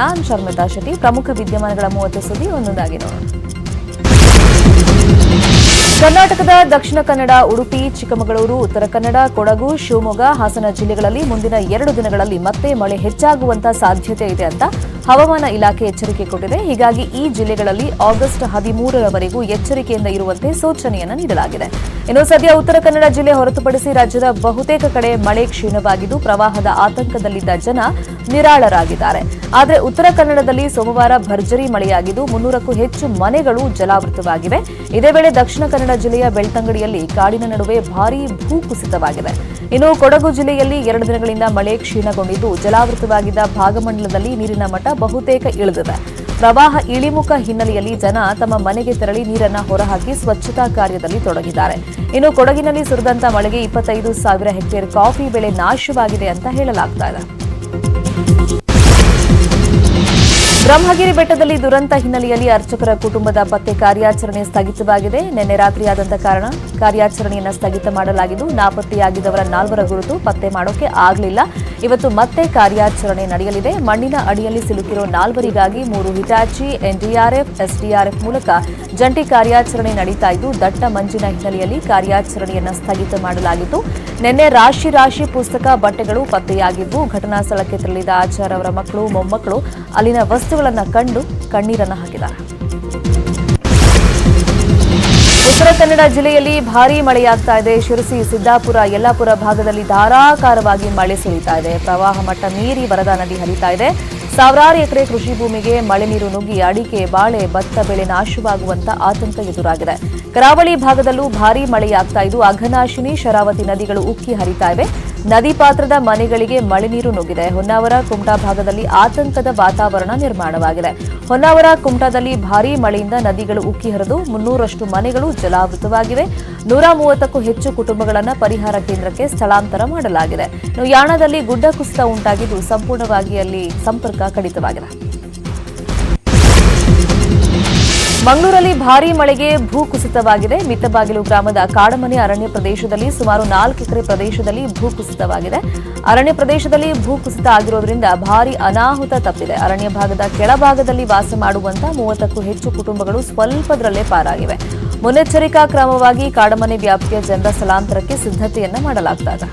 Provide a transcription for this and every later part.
ನಾನು ಶರ್ಮಿತಾ ಶೆಟ್ಟಿ. ಪ್ರಮುಖ ವಿದ್ಯಮಾನಗಳ 30 ಸುದ್ದಿ ಒಂದೊಂದಾಗಿ ನೋಡೋಣ. ಕರ್ನಾಟಕದ ದಕ್ಷಿಣ ಕನ್ನಡ, ಉಡುಪಿ, ಚಿಕ್ಕಮಗಳೂರು, ಉತ್ತರ ಕನ್ನಡ, ಕೊಡಗು, ಶಿವಮೊಗ್ಗ, ಹಾಸನ ಜಿಲ್ಲೆಗಳಲ್ಲಿ ಮುಂದಿನ 2 ದಿನಗಳಲ್ಲಿ ಮತ್ತೆ ಮಳೆ ಹೆಚ್ಚಾಗುವಂತ ಸಾಧ್ಯತೆ ಇದೆ ಅಂತ ಹವಾಮಾನ ಇಲಾಖೆ ಎಚ್ಚರಿಕೆ ಕೊಟ್ಟಿದೆ. ಹೀಗಾಗಿ ಈ ಜಿಲ್ಲೆಗಳಲ್ಲಿ ಆಗಸ್ಟ್ 13ರವರೆಗೂ ಎಚ್ಚರಿಕೆಯಿಂದ ಇರುವಂತೆ ಸೂಚನೆಯನ್ನು ನೀಡಲಾಗಿದೆ. ಇನ್ನು ಸದ್ಯ ಉತ್ತರ ಕನ್ನಡ ಜಿಲ್ಲೆ ಹೊರತುಪಡಿಸಿ ರಾಜ್ಯದ ಬಹುತೇಕ ಕಡೆ ಮಳೆ ಕ್ಷೀಣವಾಗಿದ್ದು ಪ್ರವಾಹದ ಆತಂಕದಲ್ಲಿದ್ದ ಜನ ನಿರಾಳರಾಗಿದ್ದಾರೆ. ಆದರೆ ಉತ್ತರ ಕನ್ನಡದಲ್ಲಿ ಸೋಮವಾರ ಭರ್ಜರಿ ಮಳೆಯಾಗಿದ್ದು 300ಕ್ಕೂ ಹೆಚ್ಚು ಮನೆಗಳು ಜಲಾವೃತವಾಗಿವೆ. ಇದೇ ವೇಳೆ ದಕ್ಷಿಣ ಕನ್ನಡ ಜಿಲ್ಲೆಯ ಬೆಳ್ತಂಗಡಿಯಲ್ಲಿ ಕಾಡಿನ ನಡುವೆ ಭಾರೀ ಭೂಕುಸಿತವಾಗಿದೆ. ಇನ್ನು ಕೊಡಗು ಜಿಲ್ಲೆಯಲ್ಲಿ 2 ದಿನಗಳಿಂದ ಮಳೆ ಕ್ಷೀಣಗೊಂಡಿದ್ದು ಜಲಾವೃತವಾಗಿದ್ದ ಭಾಗಮಂಡಲದಲ್ಲಿ ನೀರಿನ ಮಟ್ಟ ಬಹುತೇಕ ಇಳಿದಿದೆ. ಪ್ರವಾಹ ಇಳಿಮುಖ ಹಿನ್ನೆಲೆಯಲ್ಲಿ ಜನ ತಮ್ಮ ಮನೆಗೆ ತೆರಳಿ ನೀರನ್ನು ಹೊರಹಾಕಿ ಸ್ವಚ್ಛತಾ ಕಾರ್ಯದಲ್ಲಿ ತೊಡಗಿದ್ದಾರೆ. ಇನ್ನು ಕೊಡಗಿನಲ್ಲಿ ಸುರಿದಂತ ಮಳೆಗೆ 25,000 ಹೆಕ್ಟೇರ್ ಕಾಫಿ ಬೆಳೆ ನಾಶವಾಗಿದೆ ಅಂತ ಹೇಳಲಾಗ್ತಾ ಇದೆ. ಬ್ರಹ್ಮಗಿರಿ ಬೆಟ್ಟದಲ್ಲಿ ದುರಂತ ಹಿನ್ನೆಲೆಯಲ್ಲಿ ಅರ್ಚಕರ ಕುಟುಂಬದ ಪತ್ತೆ ಕಾರ್ಯಾಚರಣೆ ಸ್ಥಗಿತವಾಗಿದೆ. ನಿನ್ನೆ ರಾತ್ರಿಯಾದಂಥ ಕಾರಣ ಕಾರ್ಯಾಚರಣೆಯನ್ನು ಸ್ಥಗಿತ ಮಾಡಲಾಗಿದ್ದು ನಾಪತ್ತೆಯಾಗಿದ್ದವರ 4 ಗುರುತು ಪತ್ತೆ ಮಾಡೋಕೆ ಆಗಲಿಲ್ಲ. ಇವತ್ತು ಮತ್ತೆ ಕಾರ್ಯಾಚರಣೆ ನಡೆಯಲಿದೆ. ಮಣ್ಣಿನ ಅಡಿಯಲ್ಲಿ ಸಿಲುಕಿರೋ 4ವರಿಗಾಗಿ 3 ಹಿಟಾಚಿ, ಎನ್ಡಿಆರ್ಎಫ್, ಎಸ್ಡಿಆರ್ಎಫ್ ಮೂಲಕ ಜಂಟಿ ಕಾರ್ಯಾಚರಣೆ ನಡೀತಾ ಇದ್ದು ದಟ್ಟ ಮಂಜಿನ ಹಿನ್ನೆಲೆಯಲ್ಲಿ ಕಾರ್ಯಾಚರಣೆಯನ್ನು ಸ್ಥಗಿತ ಮಾಡಲಾಗಿತ್ತು. ನಿನ್ನೆ ರಾಶಿ ಪುಸ್ತಕ, ಬಟ್ಟೆಗಳು ಪತ್ತೆಯಾಗಿದ್ದು ಘಟನಾ ಸ್ಥಳಕ್ಕೆ ತೆರಳಿದ ಆಚಾರ್ ಅವರ ಮಕ್ಕಳು, ಮೊಮ್ಮಕ್ಕಳು ಅಲ್ಲಿನ ವಸ್ತುಗಳನ್ನು ಕಂಡು ಕಣ್ಣೀರನ್ನು ಹಾಕಿದ್ದಾರೆ. ಉತ್ತರ ಕನ್ನಡ ಜಿಲ್ಲೆಯಲ್ಲಿ ಭಾರೀ ಮಳೆಯಾಗ್ತಾ ಇದೆ. ಶಿರಸಿ, ಸಿದ್ದಾಪುರ, ಯಲ್ಲಾಪುರ ಭಾಗದಲ್ಲಿ ಧಾರಾಕಾರವಾಗಿ ಮಳೆ ಸುರಿತಾ ಇದೆ. ಪ್ರವಾಹ ಮಟ್ಟ ಮೀರಿ ವರದಾ ನದಿ ಹರಿತಾ ಇದೆ. ಸಾವಿರಾರು ಎಕರೆ ಕೃಷಿ ಭೂಮಿಗೆ ಮಳೆ ನೀರು ನುಗ್ಗಿ ಅಡಿಕೆ, ಬಾಳೆ, ಭತ್ತ ಬೆಳೆ ನಾಶವಾಗುವಂತ ಆತಂಕ ಎದುರಾಗಿದೆ. ಕರಾವಳಿ ಭಾಗದಲ್ಲೂ ಭಾರೀ ಮಳೆಯಾಗ್ತಾ ಇದ್ದು ಅಘನಾಶಿನಿ, ಶರಾವತಿ ನದಿಗಳು ಉಕ್ಕಿ ಹರಿತಾ ಇವೆ. ನದಿ ಪಾತ್ರದ ಮನೆಗಳಿಗೆ ಮಳೆ ನೀರು ನುಗ್ಗಿದೆ. ಹೊನ್ನಾವರ, ಕುಮಟಾ ಭಾಗದಲ್ಲಿ ಆತಂಕದ ವಾತಾವರಣ ನಿರ್ಮಾಣವಾಗಿದೆ. ಹೊನ್ನಾವರ, ಕುಮಟಾದಲ್ಲಿ ಭಾರೀ ಮಳೆಯಿಂದ ನದಿಗಳು ಉಕ್ಕಿ ಹರಿದು 300ರಷ್ಟು ಮನೆಗಳು ಜಲಾವೃತವಾಗಿವೆ. 130ಕ್ಕೂ ಹೆಚ್ಚು ಕುಟುಂಬಗಳನ್ನು ಪರಿಹಾರ ಕೇಂದ್ರಕ್ಕೆ ಸ್ಥಳಾಂತರ ಮಾಡಲಾಗಿದೆ. ಯಾಣದಲ್ಲಿ ಗುಡ್ಡ ಕುಸಿತ ಉಂಟಾಗಿದ್ದು ಸಂಪೂರ್ಣವಾಗಿ ಅಲ್ಲಿ ಸಂಪರ್ಕ ಕಡಿತವಾಗಿದೆ. ಮಂಗಳೂರಲ್ಲಿ ಭಾರೀ ಮಳೆಗೆ ಭೂಕುಸಿತವಾಗಿದೆ. ಮಿತ್ತಬಾಗಿಲು ಗ್ರಾಮದ ಕಾಡಮನೆ ಅರಣ್ಯ ಪ್ರದೇಶದಲ್ಲಿ ಸುಮಾರು 4 ಎಕರೆ ಪ್ರದೇಶದಲ್ಲಿ ಭೂಕುಸಿತವಾಗಿದೆ. ಅರಣ್ಯ ಪ್ರದೇಶದಲ್ಲಿ ಭೂಕುಸಿತ ಆಗಿರೋದ್ರಿಂದ ಭಾರೀ ಅನಾಹುತ ತಪ್ಪಿದೆ. ಅರಣ್ಯ ಭಾಗದ ಕೆಳಭಾಗದಲ್ಲಿ ವಾಸ ಮಾಡುವಂತ 30ಕ್ಕೂ ಹೆಚ್ಚು ಕುಟುಂಬಗಳು ಸ್ವಲ್ಪದರಲ್ಲೇ ಪಾರಾಗಿವೆ. ಮುನ್ನೆಚ್ಚರಿಕಾ ಕ್ರಮವಾಗಿ ಕಾಡಮನೆ ವ್ಯಾಪ್ತಿಯ ಜನರ ಸ್ಥಳಾಂತರಕ್ಕೆ ಸಿದ್ಧತೆಯನ್ನ ಮಾಡಲಾಗ್ತಾ ಇದೆ.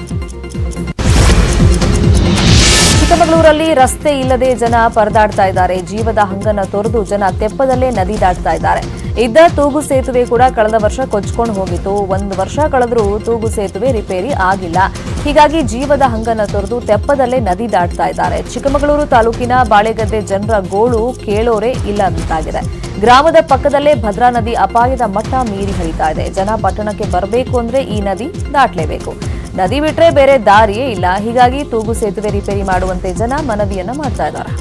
ಚಿಕ್ಕಮಗಳೂರಲ್ಲಿ ರಸ್ತೆ ಇಲ್ಲದೆ ಜನ ಪರದಾಡ್ತಾ ಇದ್ದಾರೆ. ಜೀವದ ಹಂಗನ್ನ ತೊರೆದು ಜನ ತೆಪ್ಪದಲ್ಲೇ ನದಿ ದಾಟ್ತಾ ಇದ್ದಾರೆ. ಇದ್ದ ತೂಗು ಸೇತುವೆ ಕೂಡ ಕಳೆದ ವರ್ಷ ಕೊಚ್ಕೊಂಡು ಹೋಗಿತ್ತು. 1 ವರ್ಷ ಕಳೆದರೂ ತೂಗು ಸೇತುವೆ ರಿಪೇರಿ ಆಗಿಲ್ಲ. ಹೀಗಾಗಿ ಜೀವದ ಹಂಗನ್ನ ತೊರೆದು ತೆಪ್ಪದಲ್ಲೇ ನದಿ ದಾಟ್ತಾ ಇದ್ದಾರೆ. ಚಿಕ್ಕಮಗಳೂರು ತಾಲೂಕಿನ ಬಾಳೆಗದ್ದೆ ಜನರ ಗೋಳು ಕೇಳೋರೇ ಇಲ್ಲ ಅಂತಾಗಿದೆ. ಗ್ರಾಮದ ಪಕ್ಕದಲ್ಲೇ ಭದ್ರಾ ನದಿ ಅಪಾಯದ ಮಟ್ಟ ಮೀರಿ ಹರಿತಾ ಇದೆ. ಜನ ಪಟ್ಟಣಕ್ಕೆ ಬರಬೇಕು ಅಂದ್ರೆ ಈ ನದಿ ದಾಟಲೇಬೇಕು. ನದಿ ಬಿಟ್ರೆ ಬೇರೆ ದಾರಿಯೇ ಇಲ್ಲ. ಹೀಗಾಗಿ ತೂಗು ಸೇತುವೆ ರಿಪೇರಿ ಮಾಡುವಂತೆ ಜನ ಮನವಿಯನ್ನ ಮಾಡ್ತಾ ಇದ್ದಾರೆ.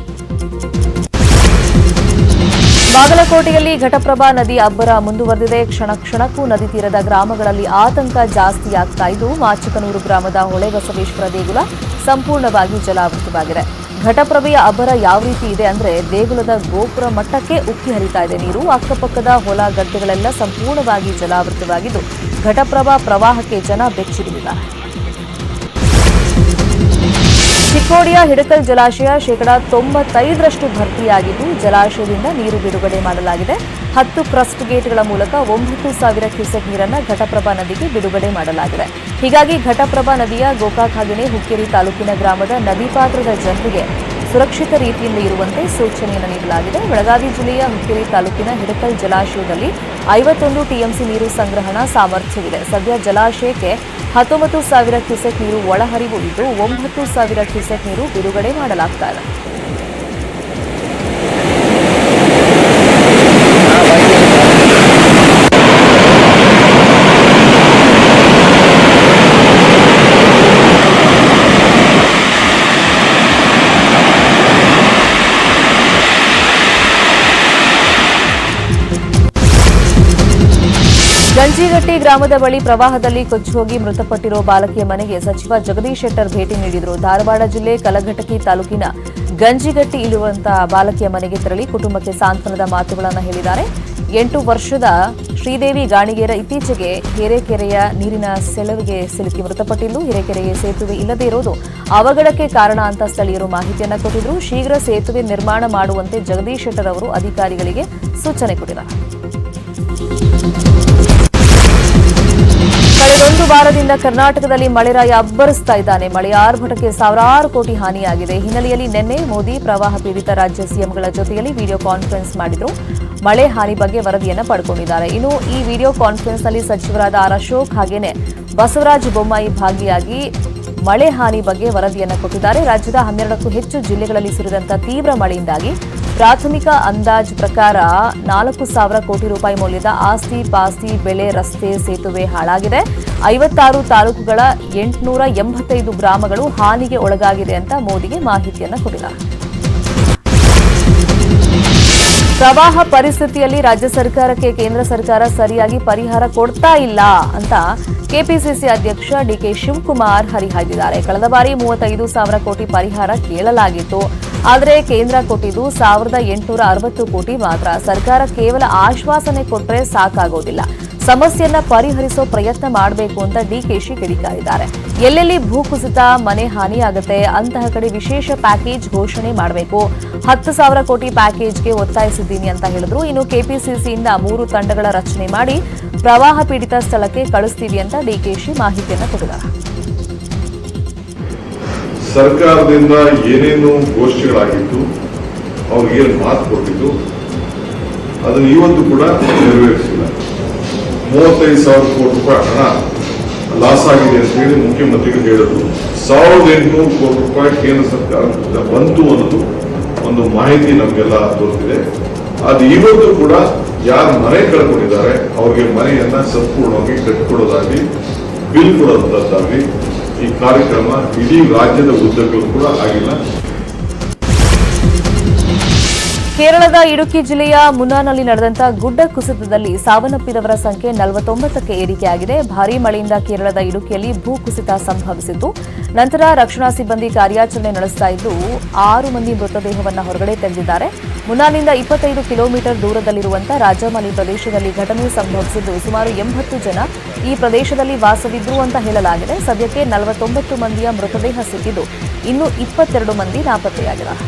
ಬಾಗಲಕೋಟೆಯಲ್ಲಿ ಘಟಪ್ರಭಾ ನದಿ ಅಬ್ಬರ ಮುಂದುವರೆದಿದೆ. ಕ್ಷಣಕ್ಕೂ ನದಿ ತೀರದ ಗ್ರಾಮಗಳಲ್ಲಿ ಆತಂಕ ಜಾಸ್ತಿಯಾಗ್ತಾ ಇದ್ದು ಮಾಚಕನೂರು ಗ್ರಾಮದ ಹೊಳೆಬಸವೇಶ್ವರ ದೇಗುಲ ಸಂಪೂರ್ಣವಾಗಿ ಜಲಾವೃತವಾಗಿದೆ. ಘಟಪ್ರಭೆಯ ಅಬ್ಬರ ಯಾವ ರೀತಿ ಇದೆ ಅಂದ್ರೆ ದೇಗುಲದ ಗೋಪುರ ಮಟ್ಟಕ್ಕೆ ಉಕ್ಕಿ ಹರಿತಾ ಇದೆ ನೀರು. ಅಕ್ಕಪಕ್ಕದ ಹೊಲ ಗದ್ದೆಗಳೆಲ್ಲ ಸಂಪೂರ್ಣವಾಗಿ ಜಲಾವೃತವಾಗಿದ್ದು ಘಟಪ್ರಭಾ ಪ್ರವಾಹಕ್ಕೆ ಜನ ಬೆಚ್ಚಿಬಿದ್ದಿದ್ದಾರೆ. ಚಿಕ್ಕೋಡಿಯ ಹಿಡಕಲ್ ಜಲಾಶಯ 95% ಭರ್ತಿಯಾಗಿದ್ದು ಜಲಾಶಯದಿಂದ ನೀರು ಬಿಡುಗಡೆ ಮಾಡಲಾಗಿದೆ. 10 ಕ್ರಸ್ಟ್ ಗೇಟ್ಗಳ ಮೂಲಕ 9,000 ಕ್ಯೂಸೆಕ್ ನೀರನ್ನು ಘಟಪ್ರಭಾ ನದಿಗೆ ಬಿಡುಗಡೆ ಮಾಡಲಾಗಿದೆ. ಹೀಗಾಗಿ ಘಟಪ್ರಭಾ ನದಿಯ ಗೋಕಾಕ್ ಹಾಗೆಯೇ ಹುಕ್ಕೇರಿ ತಾಲೂಕಿನ ಗ್ರಾಮದ ನದಿ ಪಾತ್ರದ ಜನರಿಗೆ ಸುರಕ್ಷಿತ ರೀತಿಯಿಂದ ಇರುವಂತೆ ಸೂಚನೆಯನ್ನು ನೀಡಲಾಗಿದೆ. ಬೆಳಗಾವಿ ಜಿಲ್ಲೆಯ ಹುಕ್ಕೇರಿ ತಾಲೂಕಿನ ಹಿಡಕಲ್ ಜಲಾಶಯದಲ್ಲಿ 51 ಟಿಎಂಸಿ ನೀರು ಸಂಗ್ರಹಣಾ ಸಾಮರ್ಥ್ಯವಿದೆ. ಸದ್ಯ ಜಲಾಶಯಕ್ಕೆ 19,000 ಕ್ಯೂಸೆಕ್ ನೀರು ಒಳಹರಿವು ಇದ್ದು 9,000 ಕ್ಯೂಸೆಕ್ ನೀರು ಬಿಡುಗಡೆ ಮಾಡಲಾಗ್ತಾ ಇದೆ. ಗಂಜಿಗಟ್ಟಿ ಗ್ರಾಮದ ಬಳಿ ಪ್ರವಾಹದಲ್ಲಿ ಕೊಚ್ಚಿ ಮೃತಪಟ್ಟಿರುವ ಬಾಲಕಿಯ ಮನೆಗೆ ಸಚಿವ ಜಗದೀಶ್ ಶೆಟ್ಟರ್ ಭೇಟಿ ನೀಡಿದರು. ಧಾರವಾಡ ಜಿಲ್ಲೆ ಕಲಘಟಕಿ ತಾಲೂಕಿನ ಗಂಜಿಗಟ್ಟಿ ಇರುವಂತಹ ಬಾಲಕಿಯ ಮನೆಗೆ ತೆರಳಿ ಕುಟುಂಬಕ್ಕೆ ಸಾಂತ್ವನದ ಮಾತುಗಳನ್ನು ಹೇಳಿದ್ದಾರೆ. 8 ವರ್ಷದ ಶ್ರೀದೇವಿ ಗಾಣಿಗೇರ ಇತ್ತೀಚೆಗೆ ಹಿರೇಕೆರೆಯ ನೀರಿನ ಸೆಳವಿಗೆ ಸಿಲುಕಿ ಮೃತಪಟ್ಟಿದ್ದು, ಹಿರೇಕೆರೆಗೆ ಸೇತುವೆ ಇಲ್ಲದೇ ಇರೋದು ಅವಘಡಕ್ಕೆ ಕಾರಣ ಅಂತ ಸ್ಥಳೀಯರು ಮಾಹಿತಿಯನ್ನು ಕೊಟ್ಟಿದ್ರು. ಶೀಘ್ರ ಸೇತುವೆ ನಿರ್ಮಾಣ ಮಾಡುವಂತೆ ಜಗದೀಶ್ ಶೆಟ್ಟರ್ ಅವರು ಅಧಿಕಾರಿಗಳಿಗೆ ಸೂಚನೆ ಕೊಟ್ಟಿದ್ದಾರೆ. ಕಳೆದೊಂದು ವಾರದಿಂದ ಕರ್ನಾಟಕದಲ್ಲಿ ಮಳೆರಾಯ ಅಬ್ಬರಿಸ್ತಾ ಇದ್ದಾನೆ. ಮಳೆಯ ಆರ್ಭಟಕ್ಕೆ ಸಾವಿರಾರು ಕೋಟಿ ಹಾನಿಯಾಗಿದೆ. ಹಿನ್ನೆಲೆಯಲ್ಲಿ ನಿನ್ನೆ ಮೋದಿ ಪ್ರವಾಹ ಪೀಡಿತ ರಾಜ್ಯ ಸಿಎಂಗಳ ಜೊತೆಯಲ್ಲಿ ವಿಡಿಯೋ ಕಾನ್ಫರೆನ್ಸ್ ಮಾಡಿದ್ರು. ಮಳೆ ಹಾನಿ ಬಗ್ಗೆ ವರದಿಯನ್ನು ಪಡ್ಕೊಂಡಿದ್ದಾರೆ. ಇನ್ನು ಈ ವಿಡಿಯೋ ಕಾನ್ಫರೆನ್ಸ್ನಲ್ಲಿ ಸಚಿವರಾದ ಆರ್ ಅಶೋಕ್ ಹಾಗೇನೆ ಬಸವರಾಜ ಬೊಮ್ಮಾಯಿ ಭಾಗಿಯಾಗಿ ಮಳೆ ಹಾನಿ ಬಗ್ಗೆ ವರದಿಯನ್ನು ಕೊಟ್ಟಿದ್ದಾರೆ. ರಾಜ್ಯದ 12ಕ್ಕೂ ಹೆಚ್ಚು ಜಿಲ್ಲೆಗಳಲ್ಲಿ ಸುರಿದಂತಹ ತೀವ್ರ ಮಳೆಯಿಂದಾಗಿ ಪ್ರಾಥಮಿಕ ಅಂದಾಜು ಪ್ರಕಾರ 4,000 ಕೋಟಿ ರೂಪಾಯಿ ಮೌಲ್ಯದ ಆಸ್ತಿ ಪಾಸ್ತಿ, ಬೆಳೆ, ರಸ್ತೆ, ಸೇತುವೆ ಹಾಳಾಗಿದೆ. 56 ತಾಲೂಕುಗಳ 885 ಗ್ರಾಮಗಳು ಹಾನಿಗೆ ಒಳಗಾಗಿದೆ ಅಂತ ಮೋದಿಗೆ ಮಾಹಿತಿಯನ್ನು ಕೊಟ್ಟಿದ್ದಾರೆ. ಪ್ರವಾಹ ಪರಿಸ್ಥಿತಿಯಲ್ಲಿ ರಾಜ್ಯ ಸರ್ಕಾರಕ್ಕೆ ಕೇಂದ್ರ ಸರ್ಕಾರ ಸರಿಯಾಗಿ ಪರಿಹಾರ ಕೊಡ್ತಾ ಇಲ್ಲ ಅಂತ ಕೆಪಿಸಿಸಿ ಅಧ್ಯಕ್ಷ ಡಿಕೆ ಶಿವಕುಮಾರ್ ಹರಿಹಾಯ್ದಿದ್ದಾರೆ. ಕಳೆದ ಬಾರಿ 35,000 ಕೋಟಿ ಪರಿಹಾರ ಕೇಳಲಾಗಿತ್ತು. ಆದರೆ ಕೇಂದ್ರ ಕೊಟ್ಟಿದ್ದು 1,860 ಕೋಟಿ ಮಾತ್ರ. ಸರ್ಕಾರ ಕೇವಲ ಆಶ್ವಾಸನೆ ಕೊಟ್ಟರೆ ಸಾಕಾಗೋದಿಲ್ಲ, ಸಮಸ್ಯೆಯನ್ನ ಪರಿಹರಿಸೋ ಪ್ರಯತ್ನ ಮಾಡಬೇಕು ಅಂತ ಡಿಕೆಶಿ ಕಿಡಿಕಾರಿದ್ದಾರೆ. ಎಲ್ಲೆಲ್ಲಿ ಭೂಕುಸಿತ, ಮನೆ ಹಾನಿಯಾಗುತ್ತೆ ಅಂತಹ ಕಡೆ ವಿಶೇಷ ಪ್ಯಾಕೇಜ್ ಘೋಷಣೆ ಮಾಡಬೇಕು. 10,000 ಕೋಟಿ ಪ್ಯಾಕೇಜ್ಗೆ ಒತ್ತಾಯಿಸಿದ್ದೀನಿ ಅಂತ ಹೇಳಿದ್ರು. ಇನ್ನು ಕೆಪಿಸಿಸಿಯಿಂದ 3 ತಂಡಗಳ ರಚನೆ ಮಾಡಿ ಪ್ರವಾಹ ಪೀಡಿತ ಸ್ಥಳಕ್ಕೆ ಕಳಿಸ್ತೀವಿ ಅಂತ ಡಿಕೆಶಿ ಮಾಹಿತಿಯನ್ನು ಕೊಟ್ಟಿದ್ದಾರೆ. ಸರ್ಕಾರದಿಂದ ಏನೇನು ಘೋಷಣೆಗಳಾಗಿತ್ತು, ಅವ್ರಿಗೆ ಮಾತು ಕೊಟ್ಟಿದ್ದು, ಅದನ್ನು ಇವತ್ತು ಕೂಡ ನೆರವೇರಿಸಿಲ್ಲ. 35,000 ಕೋಟಿ ರೂಪಾಯಿ ಹಣ ಲಾಸ್ ಆಗಿದೆ ಅಂತ ಹೇಳಿ ಮುಖ್ಯಮಂತ್ರಿಗಳು ಹೇಳಿದ್ರು. 1,800 ಕೋಟಿ ರೂಪಾಯಿ ಕೇಂದ್ರ ಸರ್ಕಾರದಿಂದ ಬಂತು ಅನ್ನೋದು ಒಂದು ಮಾಹಿತಿ ನಮಗೆಲ್ಲ ದೊರೆತಿದೆ. ಅದು ಇವತ್ತು ಕೂಡ ಯಾರು ಮನೆ ಕಳ್ಕೊಂಡಿದ್ದಾರೆ ಅವ್ರಿಗೆ ಮನೆಯನ್ನ ಸಂಪೂರ್ಣವಾಗಿ ಕಟ್ಟಿಕೊಡೋದಾಗ್ಲಿ, ಬಿಲ್ ಕೊಡೋದಾಗ್ಲಿ ಈ ಕಾರ್ಯಕ್ರಮ ಇಡೀ ರಾಜ್ಯದ ಉದ್ದಕ್ಕೂ ಕೂಡ ಆಗಿಲ್ಲ. ಕೇರಳದ ಇಡುಕ್ಕಿ ಜಿಲ್ಲೆಯ ಮುನ್ನಾರ್ನಲ್ಲಿ ನಡೆದಂತಹ ಗುಡ್ಡ ಕುಸಿತದಲ್ಲಿ ಸಾವನ್ನಪ್ಪಿದವರ ಸಂಖ್ಯೆ 49ಕ್ಕೆ ಏರಿಕೆಯಾಗಿದೆ. ಭಾರೀ ಮಳೆಯಿಂದ ಕೇರಳದ ಇಡುಕ್ಕಿಯಲ್ಲಿ ಭೂಕುಸಿತ ಸಂಭವಿಸಿದ್ದು, ನಂತರ ರಕ್ಷಣಾ ಸಿಬ್ಬಂದಿ ಕಾರ್ಯಾಚರಣೆ ನಡೆಸ್ತಾ ಇದ್ದು 6 ಮಂದಿ ಮೃತದೇಹವನ್ನು ಹೊರಗಡೆ ತೆಗೆದಿದ್ದಾರೆ. ಮುನ್ನಾರ್ನಿಂದ 25 ಕಿಲೋಮೀಟರ್ ದೂರದಲ್ಲಿರುವಂತಹ ರಾಜಮಲಿ ಪ್ರದೇಶದಲ್ಲಿ ಘಟನೆ ಸಂಭವಿಸಿದ್ದು, ಸುಮಾರು 80 ಜನ ಈ ಪ್ರದೇಶದಲ್ಲಿ ವಾಸವಿದ್ರು ಅಂತ ಹೇಳಲಾಗಿದೆ. ಸದ್ಯಕ್ಕೆ 49 ಮಂದಿಯ ಮೃತದೇಹ ಸಿಕ್ಕಿದ್ದು, ಇನ್ನು 22 ಮಂದಿ ನಾಪತ್ತೆಯಾಗಿದ್ದಾರೆ.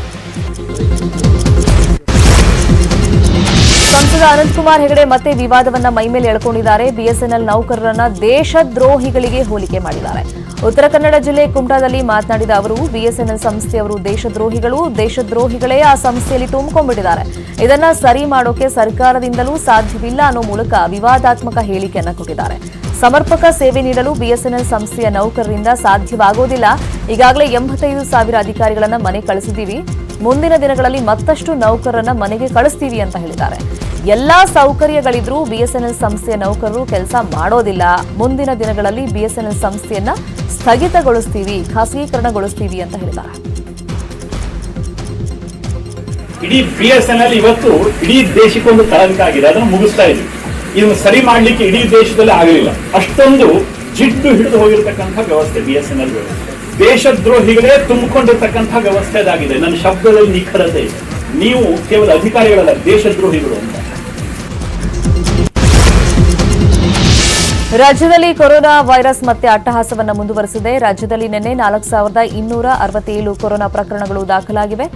ಸಂಸದ ಅನಂತಕುಮಾರ್ ಹೆಗಡೆ ಮತ್ತೆ ವಿವಾದವನ್ನ ಮೈಮೇಲೆ ಎಳ್ಕೊಂಡಿದ್ದಾರೆ. ಬಿಎಸ್ಎನ್ಎಲ್ ನೌಕರರನ್ನ ದೇಶದ್ರೋಹಿಗಳಿಗೆ ಹೋಲಿಕೆ ಮಾಡಿದ್ದಾರೆ. ಉತ್ತರ ಕನ್ನಡ ಜಿಲ್ಲೆ ಕುಮಟಾದಲ್ಲಿ ಮಾತನಾಡಿದ ಅವರು, ಬಿಎಸ್ಎನ್ಎಲ್ ಸಂಸ್ಥೆಯವರು ದೇಶದ್ರೋಹಿಗಳು, ದೇಶದ್ರೋಹಿಗಳೇ ಆ ಸಂಸ್ಥೆಯಲ್ಲಿ ತುಂಬಿಕೊಂಡಿದ್ದಾರೆ. ಇದನ್ನ ಸರಿ ಮಾಡೋಕೆ ಸರ್ಕಾರದಿಂದಲೂ ಸಾಧ್ಯವಿಲ್ಲ ಅನ್ನೋ ಮೂಲಕ ವಿವಾದಾತ್ಮಕ ಹೇಳಿಕೆಯನ್ನ ಕೊಟ್ಟಿದ್ದಾರೆ. ಸಮರ್ಪಕ ಸೇವೆ ನೀಡಲು ಬಿಎಸ್ಎನ್ಎಲ್ ಸಂಸ್ಥೆಯ ನೌಕರರಿಂದ ಸಾಧ್ಯವಾಗೋದಿಲ್ಲ. ಈಗಾಗಲೇ 85,000 ಅಧಿಕಾರಿಗಳನ್ನ ಮನೆ ಕಳಿಸಿದ್ದೀವಿ. ಮುಂದಿನ ದಿನಗಳಲ್ಲಿ ಮತ್ತಷ್ಟು ನೌಕರರನ್ನ ಮನೆಗೆ ಕಳಿಸ್ತೀವಿ ಅಂತ ಹೇಳಿದ್ದಾರೆ. ಎಲ್ಲಾ ಸೌಕರ್ಯಗಳಿದ್ರೂ ಬಿಎಸ್ಎನ್ಎಲ್ ಸಂಸ್ಥೆಯ ನೌಕರರು ಕೆಲಸ ಮಾಡೋದಿಲ್ಲ. ಮುಂದಿನ ದಿನಗಳಲ್ಲಿ ಬಿಎಸ್ಎನ್ಎಲ್ ಸಂಸ್ಥೆಯನ್ನ ಸ್ಥಗಿತಗೊಳಿಸ್ತೀವಿ, ಖಾಸಗೀಕರಣಗೊಳಿಸ್ತೀವಿ ಅಂತ ಹೇಳಿದ್ದಾರೆ. ಇಡೀ ಬಿಎಸ್ಎನ್ಎಲ್ ಇವತ್ತು ಇಡೀ ದೇಶಕ್ಕೊಂದು ಕಳಂಕ ಆಗಿದೆ. ಅದನ್ನು ಮುಗಿಸ್ತಾ ಇದ್ದೀವಿ. ಇದನ್ನು ಸರಿ ಮಾಡ್ಲಿಕ್ಕೆ ಇಡೀ ದೇಶದಲ್ಲಿ ಆಗಲಿಲ್ಲ. ಅಷ್ಟೊಂದು ಜಿಡ್ಡು ಹಿಡಿದು ಹೋಗಿರ್ತಕ್ಕಂಥ ವ್ಯವಸ್ಥೆ ಬಿಎಸ್ಎನ್ಎಲ್ ವ್ಯವಸ್ಥೆ. ದೇಶದ್ರೋಹಿಗಳೇ ತುಂಬಿಕೊಂಡಿರ್ತಕ್ಕಂಥ ವ್ಯವಸ್ಥೆ ಅದಾಗಿದೆ. ನನ್ನ ಶಬ್ದದಲ್ಲಿ ನಿಖರತೆ. ನೀವು ಕೇವಲ ಅಧಿಕಾರಿಗಳಲ್ಲ, ದೇಶದ್ರೋಹಿಗಳು ಅಂತ. ರಾಜ್ಯದಲ್ಲಿ ಕೊರೋನಾ ವೈರಸ್ ಮತ್ತೆ ಅಟ್ಟಹಾಸವನ್ನು ಮುಂದುವರೆಸಿದೆ. ರಾಜ್ಯದಲ್ಲಿ ನಿನ್ನೆ 4,267 ಕೊರೋನಾ ಪ್ರಕರಣಗಳು ದಾಖಲಾಗಿವೆ.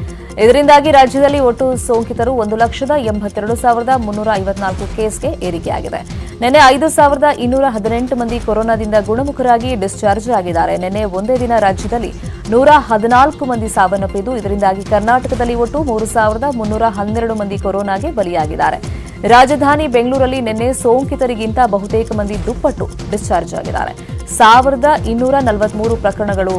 ಇದರಿಂದಾಗಿ ರಾಜ್ಯದಲ್ಲಿ ಒಟ್ಟು ಸೋಂಕಿತರು 1,82,354 ಕೇಸ್ಗೆ ಏರಿಕೆಯಾಗಿದೆ. ನಿನ್ನೆ 5,218 ಮಂದಿ ಕೊರೋನಾದಿಂದ ಗುಣಮುಖರಾಗಿ ಡಿಸ್ಚಾರ್ಜ್ ಆಗಿದ್ದಾರೆ. ನಿನ್ನೆ ಒಂದೇ ದಿನ ರಾಜ್ಯದಲ್ಲಿ 114 ಮಂದಿ ಸಾವನ್ನಪ್ಪಿದ್ದು, ಇದರಿಂದಾಗಿ ಕರ್ನಾಟಕದಲ್ಲಿ ಒಟ್ಟು 3,312 ಮಂದಿ ಕೊರೋನಾಗೆ ಬಲಿಯಾಗಿದ್ದಾರೆ. ರಾಜಧಾನಿ ಬೆಂಗಳೂರಲ್ಲಿ ನಿನ್ನೆ ಸೋಂಕಿತರಿಗಿಂತ ಬಹುತೇಕ ಮಂದಿ ದುಪ್ಪಟ್ಟು ಡಿಸ್ಚಾರ್ಜ್ ಆಗಿದ್ದಾರೆ. 1,243 ಪ್ರಕರಣಗಳು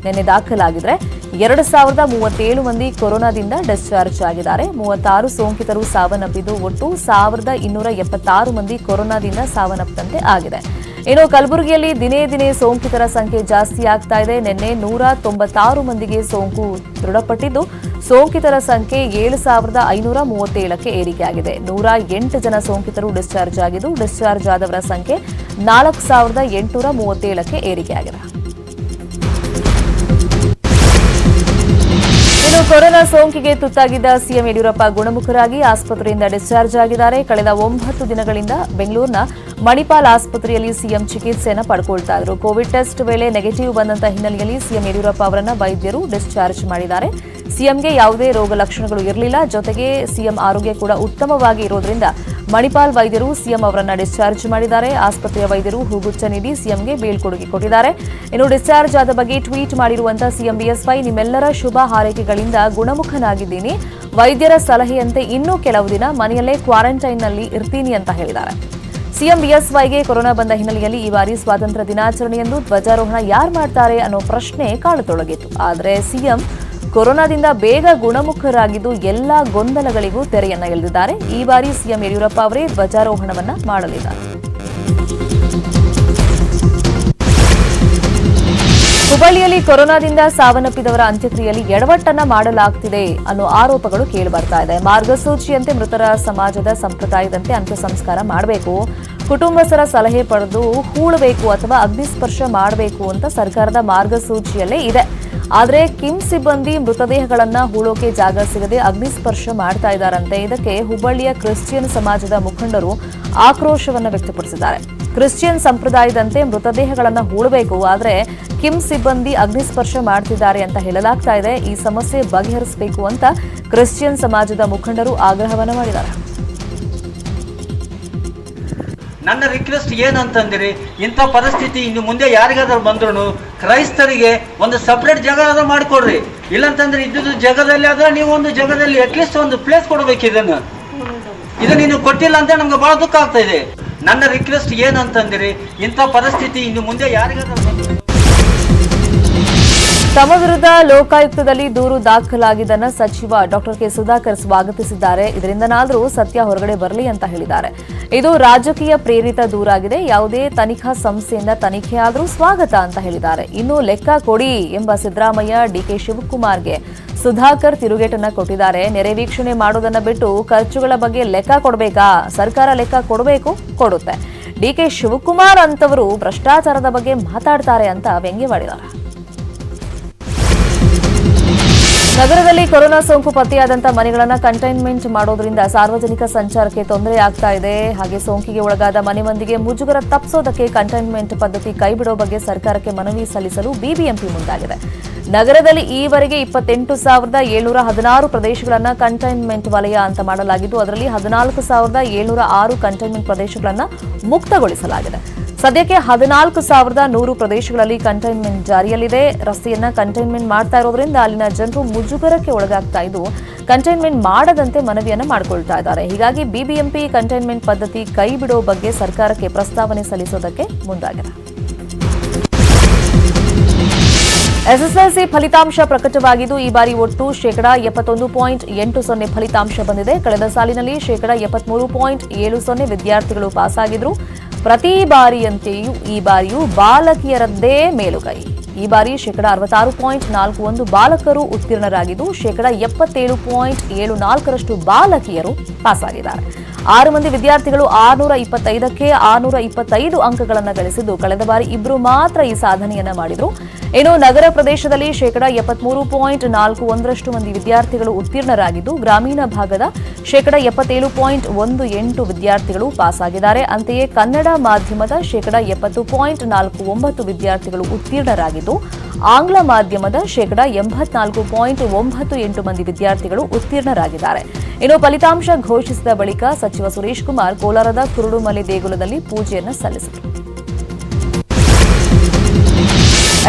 ನಿನ್ನೆ ದಾಖಲಾಗಿದ್ರೆ 2,037 ಮಂದಿ ಕೊರೋನಾದಿಂದ ಡಿಸ್ಚಾರ್ಜ್ ಆಗಿದ್ದಾರೆ. 36 ಸೋಂಕಿತರು ಸಾವನ್ನಪ್ಪಿದ್ದು, ಒಟ್ಟು 1,276 ಮಂದಿ ಕೊರೋನಾದಿಂದ ಸಾವನ್ನಪ್ಪಂತೆ ಆಗಿದೆ. ಇನ್ನು ಕಲಬುರಗಿಯಲ್ಲಿ ದಿನೇ ದಿನೇ ಸೋಂಕಿತರ ಸಂಖ್ಯೆ ಜಾಸ್ತಿ ಆಗ್ತಾ ಇದೆ. ನಿನ್ನೆ 196 ಮಂದಿಗೆ ಸೋಂಕು ದೃಢಪಟ್ಟಿದ್ದು, ಸೋಂಕಿತರ ಸಂಖ್ಯೆ 7,537ಕ್ಕೆ ಏರಿಕೆಯಾಗಿದೆ. 108 ಜನ ಸೋಂಕಿತರು ಡಿಸ್ಚಾರ್ಜ್ ಆಗಿದ್ದು, ಡಿಸ್ಚಾರ್ಜ್ ಆದವರ ಸಂಖ್ಯೆ 4,837ಕ್ಕೆ ಏರಿಕೆಯಾಗಿದೆ. ಇನ್ನು ಇನ್ನು ಕೊರೋನಾ ಸೋಂಕಿಗೆ ತುತ್ತಾಗಿದ್ದ ಸಿಎಂ ಯಡಿಯೂರಪ್ಪ ಗುಣಮುಖರಾಗಿ ಆಸ್ಪತ್ರೆಯಿಂದ ಡಿಸ್ಚಾರ್ಜ್ ಆಗಿದ್ದಾರೆ. ಕಳೆದ 9 ದಿನಗಳಿಂದ ಬೆಂಗಳೂರಿನ ಮಣಿಪಾಲ್ ಆಸ್ಪತ್ರೆಯಲ್ಲಿ ಸಿಎಂ ಚಿಕಿತ್ಸೆಯನ್ನು ಪಡ್ಕೊಳ್ತಾ ಇದ್ರು. ಕೋವಿಡ್ ಟೆಸ್ಟ್ ವೇಳೆ ನೆಗೆಟಿವ್ ಬಂದಂತ ಹಿನ್ನೆಲೆಯಲ್ಲಿ ಸಿಎಂ ಯಡಿಯೂರಪ್ಪ ಅವರನ್ನ ವೈದ್ಯರು ಡಿಸ್ಚಾರ್ಜ್ ಮಾಡಿದ್ದಾರೆ. ಸಿಎಂಗೆ ಯಾವುದೇ ರೋಗ ಲಕ್ಷಣಗಳು ಇರಲಿಲ್ಲ. ಜೊತೆಗೆ ಸಿಎಂ ಆರೋಗ್ಯ ಕೂಡ ಉತ್ತಮವಾಗಿ ಇರೋದ್ರಿಂದ ಮಣಿಪಾಲ್ ವೈದ್ಯರು ಸಿಎಂ ಅವರನ್ನ ಡಿಸ್ಚಾರ್ಜ್ ಮಾಡಿದ್ದಾರೆ. ಆಸ್ಪತ್ರೆಯ ವೈದ್ಯರು ಹೂಗುಚ್ಛ ನೀಡಿ ಸಿಎಂಗೆ ಬೀಳ್ಕೊಡುಗೆ ಕೊಟ್ಟಿದ್ದಾರೆ. ಇನ್ನು ಡಿಸ್ಚಾರ್ಜ್ ಆದ ಬಗ್ಗೆ ಟ್ವೀಟ್ ಮಾಡಿರುವಂತಹ ಸಿಎಂ ಬಿಎಸ್ವೈ, ನಿಮ್ಮೆಲ್ಲರ ಶುಭ ಹಾರೈಕೆಗಳಿಂದ ಗುಣಮುಖನಾಗಿದ್ದೀನಿ. ವೈದ್ಯರ ಸಲಹೆಯಂತೆ ಇನ್ನೂ ಕೆಲವು ದಿನ ಮನೆಯಲ್ಲೇ ಕ್ವಾರಂಟೈನ್ನಲ್ಲಿ ಇರ್ತೀನಿ ಅಂತ ಹೇಳಿದ್ದಾರೆ. ಸಿಎಂ ಬಿಎಸ್ವೈಗೆ ಕೊರೋನಾ ಬಂದ ಹಿನ್ನೆಲೆಯಲ್ಲಿ ಈ ಬಾರಿ ಸ್ವಾತಂತ್ರ್ಯ ದಿನಾಚರಣೆಯಂದು ಧ್ವಜಾರೋಹಣ ಯಾರು ಮಾಡ್ತಾರೆ ಅನ್ನೋ ಪ್ರಶ್ನೆ ಕಾಡತೊಡಗಿತ್ತು. ಆದರೆ ಸಿಎಂ ಕೊರೋನಾದಿಂದ ಬೇಗ ಗುಣಮುಖರಾಗಿದ್ದು ಎಲ್ಲಾ ಗೊಂದಲಗಳಿಗೂ ತೆರೆಯನ್ನ ಎಳೆದಿದ್ದಾರೆ. ಈ ಬಾರಿ ಸಿಎಂ ಯಡಿಯೂರಪ್ಪ ಅವರೇ ಧ್ವಜಾರೋಹಣವನ್ನ ಮಾಡಲಿದ್ದಾರೆ. ಹುಬ್ಬಳ್ಳಿಯಲ್ಲಿ ಕೊರೋನಾದಿಂದ ಸಾವನ್ನಪ್ಪಿದವರ ಅಂತ್ಯಕ್ರಿಯೆಯಲ್ಲಿ ಎಡವಟ್ಟನ್ನ ಮಾಡಲಾಗ್ತಿದೆ ಅನ್ನೋ ಆರೋಪಗಳು ಕೇಳಿಬರ್ತಾ ಇದೆ. ಮಾರ್ಗಸೂಚಿಯಂತೆ ಮೃತರ ಸಮಾಜದ ಸಂಪ್ರದಾಯದಂತೆ ಅಂತ್ಯ ಸಂಸ್ಕಾರ ಮಾಡಬೇಕು, ಕುಟುಂಬಸ್ಥರ ಸಲಹೆ ಪಡೆದು ಹೂಳಬೇಕು ಅಥವಾ ಅಗ್ನಿಸ್ಪರ್ಶ ಮಾಡಬೇಕು ಅಂತ ಸರ್ಕಾರದ ಮಾರ್ಗಸೂಚಿಯಲ್ಲೇ ಇದೆ. ಆದರೆ ಕಿಮ್ಸ್ ಸಿಬ್ಬಂದಿ ಮೃತದೇಹಗಳನ್ನ ಹೂಳೋಕೆ ಜಾಗ ಸಿಗದೆ ಅಗ್ನಿಸ್ಪರ್ಶ ಮಾಡ್ತಾ ಇದ್ದಾರಂತೆ. ಇದಕ್ಕೆ ಹುಬ್ಬಳ್ಳಿಯ ಕ್ರಿಶ್ಚಿಯನ್ ಸಮಾಜದ ಮುಖಂಡರು ಆಕ್ರೋಶವನ್ನು ವ್ಯಕ್ತಪಡಿಸಿದ್ದಾರೆ. ಕ್ರಿಶ್ಚಿಯನ್ ಸಂಪ್ರದಾಯದಂತೆ ಮೃತದೇಹಗಳನ್ನ ಹೂಳಬೇಕು, ಆದರೆ ಕಿಮ್ಸ್ ಸಿಬ್ಬಂದಿ ಅಗ್ನಿಸ್ಪರ್ಶ ಮಾಡ್ತಿದ್ದಾರೆ ಅಂತ ಹೇಳಲಾಗ್ತಾ ಇದೆ. ಈ ಸಮಸ್ಯೆ ಬಗೆಹರಿಸಬೇಕು ಅಂತ ಕ್ರಿಶ್ಚಿಯನ್ ಸಮಾಜದ ಮುಖಂಡರು ಆಗ್ರಹವನ್ನು ಮಾಡಿದ್ದಾರೆ. ನನ್ನ ರಿಕ್ವೆಸ್ಟ್ ಏನಂತಂದ್ರೆ, ಇಂಥ ಪರಿಸ್ಥಿತಿ ಇನ್ನು ಮುಂದೆ ಯಾರಿಗಾದ್ರೂ ಬಂದ್ರು ಕ್ರೈಸ್ತರಿಗೆ ಒಂದು ಸಪ್ರೇಟ್ ಜಾಗ ಆದ್ರೂ ಮಾಡಿಕೊಡ್ರಿ. ಇಲ್ಲಂತಂದ್ರೆ ಇದ್ದುದು ಜಗದಲ್ಲಿ ಆದ್ರೆ ನೀವು ಒಂದು ಜಗದಲ್ಲಿ ಅಟ್ಲೀಸ್ಟ್ ಒಂದು ಪ್ಲೇಸ್ ಕೊಡ್ಬೇಕು. ಇದನ್ನ ನೀನು ಕೊಟ್ಟಿಲ್ಲ ಅಂತ ನಮ್ಗೆ ಬಹಳ ದುಃಖ ಆಗ್ತಾ ಇದೆ. ನನ್ನ ರಿಕ್ವೆಸ್ಟ್ ಏನಂತಂದ್ರೆ, ಇಂಥ ಪರಿಸ್ಥಿತಿ ಇನ್ನು ಮುಂದೆ ಯಾರಿಗಾದ್ರೂ ಬಂದ್ರು ತಮ್ಮ ವಿರುದ್ಧ ಲೋಕಾಯುಕ್ತದಲ್ಲಿ ದೂರು ದಾಖಲಾಗಿದ್ದನ್ನು ಸಚಿವ ಡಾಕ್ಟರ್ ಕೆ ಸುಧಾಕರ್ ಸ್ವಾಗತಿಸಿದ್ದಾರೆ. ಇದರಿಂದನಾದರೂ ಸತ್ಯ ಹೊರಗಡೆ ಬರಲಿ ಅಂತ ಹೇಳಿದ್ದಾರೆ. ಇದು ರಾಜಕೀಯ ಪ್ರೇರಿತ ದೂರಾಗಿದೆ. ಯಾವುದೇ ತನಿಖಾ ಸಂಸ್ಥೆಯಿಂದ ತನಿಖೆ ಆದರೂ ಸ್ವಾಗತ ಅಂತ ಹೇಳಿದ್ದಾರೆ. ಇನ್ನು ಲೆಕ್ಕ ಕೊಡಿ ಎಂಬ ಸಿದ್ದರಾಮಯ್ಯ ಡಿಕೆ ಶಿವಕುಮಾರ್ಗೆ ಸುಧಾಕರ್ ತಿರುಗೇಟನ್ನ ಕೊಟ್ಟಿದ್ದಾರೆ. ನೆರೆ ವೀಕ್ಷಣೆ ಮಾಡೋದನ್ನ ಬಿಟ್ಟು ಖರ್ಚುಗಳ ಬಗ್ಗೆ ಲೆಕ್ಕ ಕೊಡಬೇಕಾ? ಸರ್ಕಾರ ಲೆಕ್ಕ ಕೊಡಬೇಕು, ಕೊಡುತ್ತೆ. ಡಿಕೆ ಶಿವಕುಮಾರ್ ಅಂತವರು ಭ್ರಷ್ಟಾಚಾರದ ಬಗ್ಗೆ ಮಾತಾಡ್ತಾರೆ ಅಂತ ವ್ಯಂಗ್ಯವಾಡಿದ್ದಾರೆ. ನಗರದಲ್ಲಿ ಕೊರೋನಾ ಸೋಂಕು ಪತ್ತೆಯಾದಂತಹ ಮನೆಗಳನ್ನು ಕಂಟೈನ್ಮೆಂಟ್ ಮಾಡೋದ್ರಿಂದ ಸಾರ್ವಜನಿಕ ಸಂಚಾರಕ್ಕೆ ತೊಂದರೆ ಆಗ್ತಾ ಇದೆ. ಹಾಗೆ ಸೋಂಕಿಗೆ ಒಳಗಾದ ಮನೆ ಮಂದಿಗೆ ಮುಜುಗರ ತಪ್ಪಿಸೋದಕ್ಕೆ ಕಂಟೈನ್ಮೆಂಟ್ ಪದ್ಧತಿ ಕೈಬಿಡೋ ಬಗ್ಗೆ ಸರ್ಕಾರಕ್ಕೆ ಮನವಿ ಸಲ್ಲಿಸಲು ಬಿಬಿಎಂಪಿ ಮುಂದಾಗಿದೆ. ನಗರದಲ್ಲಿ ಈವರೆಗೆ 28,716 ಪ್ರದೇಶಗಳನ್ನು ಕಂಟೈನ್ಮೆಂಟ್ ವಲಯ ಅಂತ ಮಾಡಲಾಗಿದ್ದು, ಅದರಲ್ಲಿ 14,706 ಕಂಟೈನ್ಮೆಂಟ್ ಪ್ರದೇಶಗಳನ್ನು ಮುಕ್ತಗೊಳಿಸಲಾಗಿದೆ. ಸದ್ಯಕ್ಕೆ 14,100 ಪ್ರದೇಶಗಳಲ್ಲಿ ಕಂಟೈನ್ಮೆಂಟ್ ಜಾರಿಯಲ್ಲಿದೆ. ರಸ್ತೆಯನ್ನ ಕಂಟೈನ್ಮೆಂಟ್ ಮಾಡ್ತಾ ಇರೋದ್ರಿಂದ ಅಲ್ಲಿನ ಜನರು ಮುಜುಗರಕ್ಕೆ ಒಳಗಾಗ್ತಾ ಇದ್ದು ಕಂಟೈನ್ಮೆಂಟ್ ಮಾಡದಂತೆ ಮನವಿಯನ್ನ ಮಾಡಿಕೊಳ್ತಾ ಇದ್ದಾರೆ. ಹೀಗಾಗಿ ಬಿಬಿಎಂಪಿ ಕಂಟೈನ್ಮೆಂಟ್ ಪದ್ಧತಿ ಕೈ ಬಿಡೋ ಬಗ್ಗೆ ಸರ್ಕಾರಕ್ಕೆ ಪ್ರಸ್ತಾವನೆ ಸಲ್ಲಿಸೋದಕ್ಕೆ ಮುಂದಾಗಿದೆ. ಎಸ್ಎಸ್ಎಲ್ಸಿ ಫಲಿತಾಂಶ ಪ್ರಕಟವಾಗಿದ್ದು, ಈ ಬಾರಿ ಒಟ್ಟು 71.80% ಫಲಿತಾಂಶ ಬಂದಿದೆ. ಕಳೆದ ಸಾಲಿನಲ್ಲಿ 73.70% ವಿದ್ಯಾರ್ಥಿಗಳು ಪಾಸಾಗಿದ್ರು. ಪ್ರತಿ ಬಾರಿಯಂತೆಯೂ ಈ ಬಾರಿಯೂ ಬಾಲಕಿಯರದ್ದೇ ಮೇಲುಗೈ. ಈ ಬಾರಿ 66.41% ಬಾಲಕರು ಉತ್ತೀರ್ಣರಾಗಿದ್ದು 77.74% ಬಾಲಕಿಯರು ಪಾಸಾಗಿದ್ದಾರೆ. 6 ಮಂದಿ ವಿದ್ಯಾರ್ಥಿಗಳು 625ಕ್ಕೆ 625 ಅಂಕಗಳನ್ನು ಗಳಿಸಿದ್ದು, ಕಳೆದ ಬಾರಿ ಇಬ್ಬರು ಮಾತ್ರ ಈ ಸಾಧನೆಯನ್ನ ಮಾಡಿದ್ರು. ಇನ್ನು ನಗರ ಪ್ರದೇಶದಲ್ಲಿ 73.41% ಮಂದಿ ವಿದ್ಯಾರ್ಥಿಗಳು ಉತ್ತೀರ್ಣರಾಗಿದ್ದು, ಗ್ರಾಮೀಣ ಭಾಗದ 77.18% ವಿದ್ಯಾರ್ಥಿಗಳು ಪಾಸಾಗಿದ್ದಾರೆ. ಅಂತೆಯೇ ಕನ್ನಡ ಮಾಧ್ಯಮದ 70.49% ವಿದ್ಯಾರ್ಥಿಗಳು ಉತ್ತೀರ್ಣರಾಗಿದ್ದು, ಆಂಗ್ಲ ಮಾಧ್ಯಮದ 84.98% ಮಂದಿ ವಿದ್ಯಾರ್ಥಿಗಳು ಉತ್ತೀರ್ಣರಾಗಿದ್ದಾರೆ. ಇನ್ನು ಫಲಿತಾಂಶ ಘೋಷಿಸಿದ ಬಳಿಕ ಸಚಿವ ಸುರೇಶ್ ಕುಮಾರ್ ಕೋಲಾರದ ಕುರುಡುಮಲೆ ದೇಗುಲದಲ್ಲಿ ಪೂಜೆಯನ್ನು ಸಲ್ಲಿಸಿದರು.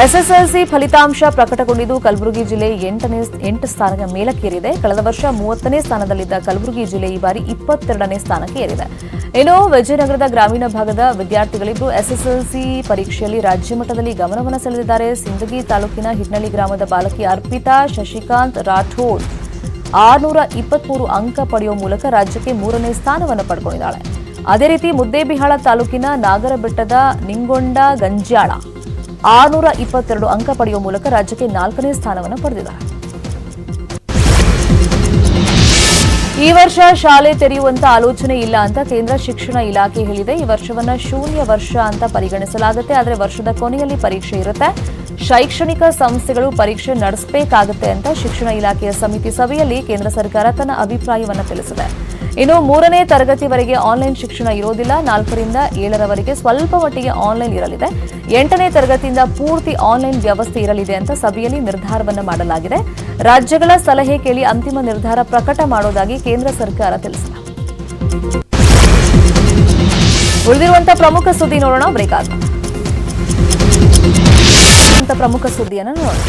ಎಸ್ಎಸ್ಎಲ್ಸಿ ಫಲಿತಾಂಶ ಪ್ರಕಟಗೊಂಡಿದ್ದು, ಕಲಬುರಗಿ ಜಿಲ್ಲೆ 8 ಸ್ಥಾನದ ಮೇಲಕ್ಕೇರಿದೆ. ಕಳೆದ ವರ್ಷ 30ನೇ ಸ್ಥಾನದಲ್ಲಿದ್ದ ಕಲಬುರಗಿ ಜಿಲ್ಲೆ ಈ ಬಾರಿ 22ನೇ ಸ್ಥಾನಕ್ಕೆ ಏರಿದೆ. ಇನ್ನು ವಿಜಯನಗರದ ಗ್ರಾಮೀಣ ಭಾಗದ ವಿದ್ಯಾರ್ಥಿಗಳಿಬ್ಬರು ಎಸ್ಎಸ್ಎಲ್ಸಿ ಪರೀಕ್ಷೆಯಲ್ಲಿ ರಾಜ್ಯ ಮಟ್ಟದಲ್ಲಿ ಗಮನವನ್ನು ಸೆಳೆದಿದ್ದಾರೆ. ಸಿಂದಗಿ ತಾಲೂಕಿನ ಹಿಟ್ನಳ್ಳಿ ಗ್ರಾಮದ ಬಾಲಕಿ ಅರ್ಪಿತಾ ಶಶಿಕಾಂತ್ ರಾಠೋಡ್ 623 ಅಂಕ ಪಡೆಯುವ ಮೂಲಕ ರಾಜ್ಯಕ್ಕೆ 3ನೇ ಸ್ಥಾನವನ್ನು ಪಡ್ಕೊಂಡಿದ್ದಾಳೆ. ಅದೇ ರೀತಿ ಮುದ್ದೇಬಿಹಾಳ ತಾಲೂಕಿನ ನಾಗರಬೆಟ್ಟದ ನಿಂಗೊಂಡ ಗಂಜ್ಯಾಳ 622 ಅಂಕ ಪಡೆಯುವ ಮೂಲಕ ರಾಜ್ಯಕ್ಕೆ 4ನೇ ಸ್ಥಾನವನ್ನು ಪಡೆದಿದ್ದಾರೆ. ಈ ವರ್ಷ ಶಾಲೆ ತೆರೆಯುವಂತ ಆಲೋಚನೆ ಇಲ್ಲ ಅಂತ ಕೇಂದ್ರ ಶಿಕ್ಷಣ ಇಲಾಖೆ ಹೇಳಿದೆ. ಈ ವರ್ಷವನ್ನ ಶೂನ್ಯ ವರ್ಷ ಅಂತ ಪರಿಗಣಿಸಲಾಗುತ್ತೆ. ಆದರೆ ವರ್ಷದ ಕೊನೆಯಲ್ಲಿ ಪರೀಕ್ಷೆ ಇರುತ್ತೆ. ಶೈಕ್ಷಣಿಕ ಸಂಸ್ಥೆಗಳು ಪರೀಕ್ಷೆ ನಡೆಸಬೇಕಾಗುತ್ತೆ ಅಂತ ಶಿಕ್ಷಣ ಇಲಾಖೆಯ ಸಮಿತಿ ಸಭೆಯಲ್ಲಿ ಕೇಂದ್ರ ಸರ್ಕಾರ ತನ್ನ ಅಭಿಪ್ರಾಯವನ್ನು ತಿಳಿಸಿದೆ. ಇನ್ನು 3ನೇ ತರಗತಿವರೆಗೆ ಆನ್ಲೈನ್ ಶಿಕ್ಷಣ ಇರೋದಿಲ್ಲ. 4ರಿಂದ 7ರವರೆಗೆ ಸ್ವಲ್ಪ ಮಟ್ಟಿಗೆ ಆನ್ಲೈನ್ ಇರಲಿದೆ. 8ನೇ ತರಗತಿಯಿಂದ ಪೂರ್ತಿ ಆನ್ಲೈನ್ ವ್ಯವಸ್ಥೆ ಇರಲಿದೆ ಅಂತ ಸಭೆಯಲ್ಲಿ ನಿರ್ಧಾರವನ್ನು ಮಾಡಲಾಗಿದೆ. ರಾಜ್ಯಗಳ ಸಲಹೆ ಕೇಳಿ ಅಂತಿಮ ನಿರ್ಧಾರ ಪ್ರಕಟ ಮಾಡೋದಾಗಿ ಕೇಂದ್ರ ಸರ್ಕಾರ ತಿಳಿಸಿದೆ. ಉಳಿದಿರುವಂತಹ ಪ್ರಮುಖ ಸುದ್ದಿ ನೋಡೋಣ. ಬ್ರೇಕ್ ಆದ ಪ್ರಮುಖ ಸುದ್ದಿಯನ್ನು ನೋಡೋಣ.